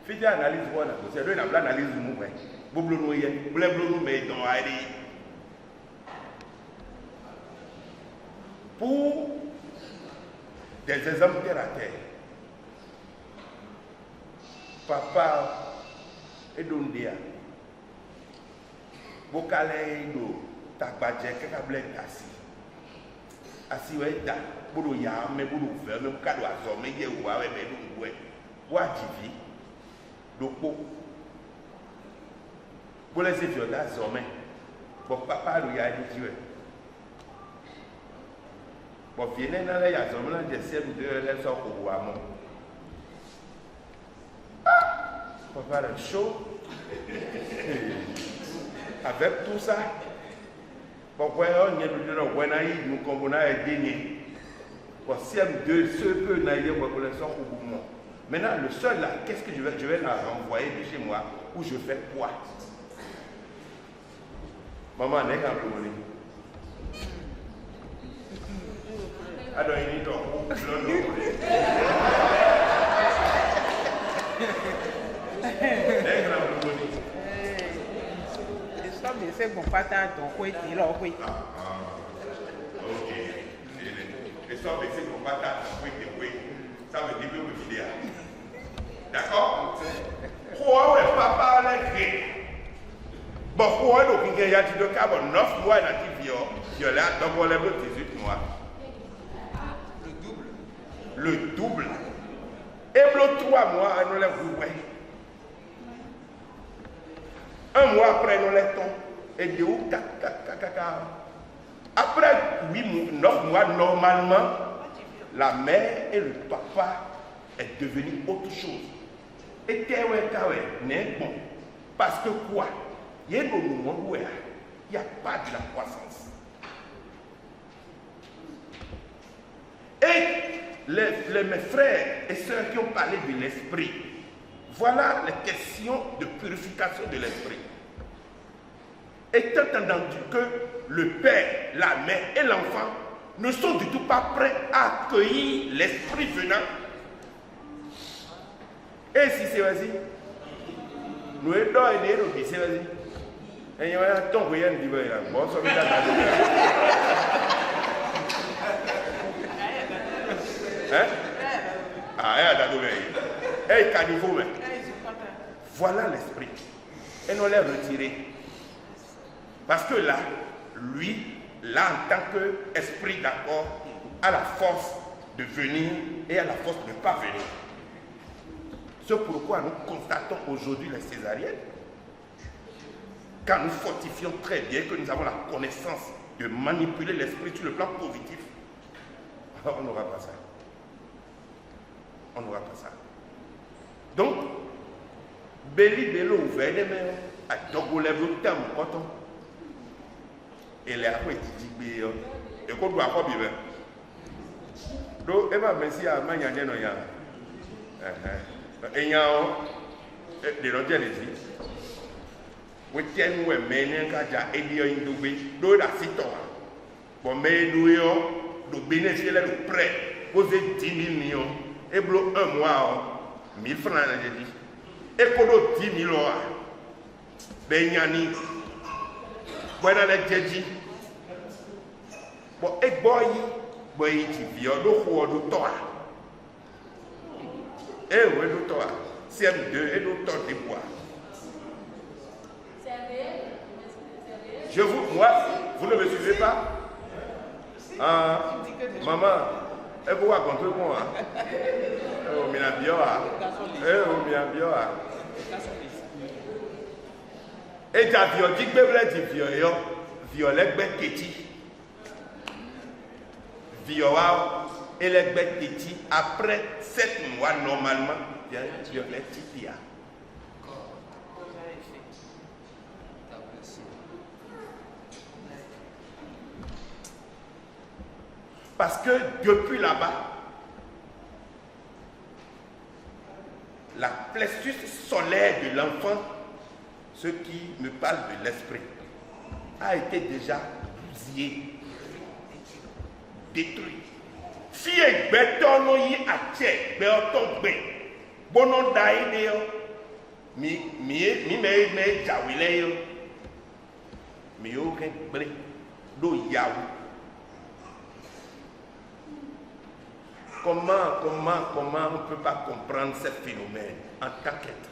fidèle analyse, voilà. C'est lui qui a l'analyse du mouvement. Bobloni, mais dans Ari. Pour des exemples terre à terre. Papa et Dondia. Bokale do tabadje kekable assis. Assis ouais da bodo ya me bodo ver me kado azo me ye wa we me do we. Wa jivi do po. Bole se fi oda zo me. Bo papa lo ya di jiwe. Bon, viens dans les yazons, j'essaie de les sortir au bois. Papa, le chaud. Avec tout ça, pourquoi on est venu nous convenons à gagner. Bon, si deux ceux peu naïfs pour les sortir au bout. Maintenant, le seul là, qu'est-ce que je vais la renvoyer de chez moi où je fais quoi? Maman, n'est qu'un peu monnaie. Alors, il dit c'est bon, pas tant donc, oui, il a oui. Ok. Les sortes de ces combattants, oui, ça veut dire que vous vidéo. D'accord? Pourquoi est papa l'écrit? Bon, pourquoi donc il y a dit de carbone 9 mois dans la violette, donc on lève le 18 mois. Le double. Et le 3 mois, nous les voulons. Un mois après, nous les tons. Et de où, après 9 mois, normalement, la mère et le papa est devenu autre chose. Et Kawe n'est bon. Parce que quoi? Il y a un moment où il n'y a pas de la croissance. Et mes frères et sœurs qui ont parlé de l'esprit, voilà les questions de purification de l'esprit. Étant entendu que le père, la mère et l'enfant ne sont du tout pas prêts à accueillir l'esprit venant. Et si c'est vas-y, nous aidons et nous disons vas-y. Et il y a un temps où il y a un débat là. Bon, ça veut dire hein? Ah, et canifou, voilà l'esprit. Et nous l'avons retiré. Parce que là, lui, là, en tant qu'esprit d'accord, a la force de venir et a la force de ne pas venir. C'est pourquoi nous constatons aujourd'hui les césariennes. Quand nous fortifions très bien, que nous avons la connaissance de manipuler l'esprit sur le plan positif, alors on n'aura pas ça. On n'aura pas ça. Donc, Béli Bélo ouvert les mains, à Dogo lève le terme, coton. Et les après, il dit, et qu'on doit pas vivre. Donc, elle m'a merci à Magnanien. Et il y a des gens qui disent, oui, tiens, nous, mais il y a des gens qui disent, nous, la citoyen. Bon, mais nous, le bénéfice, le prêt, poser 10 000 millions, et blo 1 mois, 1000 francs, j'ai dit. Et pour 10 000 euros, ben yani, voilà les djedji. Bon, et boy, boy, tu viens de quoi de toi. Et ouais, de toi. CM2 et de toi de bois. Je vous, moi, vous ne me suivez pas? Ah, maman, elle vous raconte moi. Oh, mais la bioa. Oh, mais la bioa. Et ta viol, dit que vous viol, violet petit. Viola et les petit après 7 mois normalement, violet petit. Parce que depuis là-bas, la plexus solaire de l'enfant, ce qui me parle de l'esprit, a été déjà bousillé, détruit. Si il béton y a tché, béton bé, bonon daïdéo, mi jawilé, mi aucun bré, do yaou. Comment on ne peut pas comprendre ce phénomène en tant qu'être?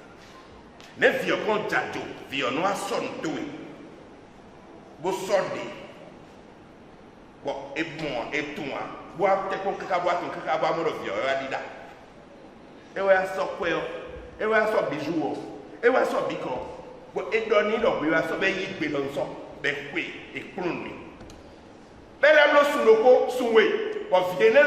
Les vieux qu'on djadjo, vieux noirs sont doués. Vous sortez. Bon, et moi, et toi, vous avez un vieux, et vous avez un quoi, et vous avez un bijou, et vous avez un bicon. Vous avez donné le vous avez un bélançon, et clown. Mais là, nous sommes souhait. Vous venez là,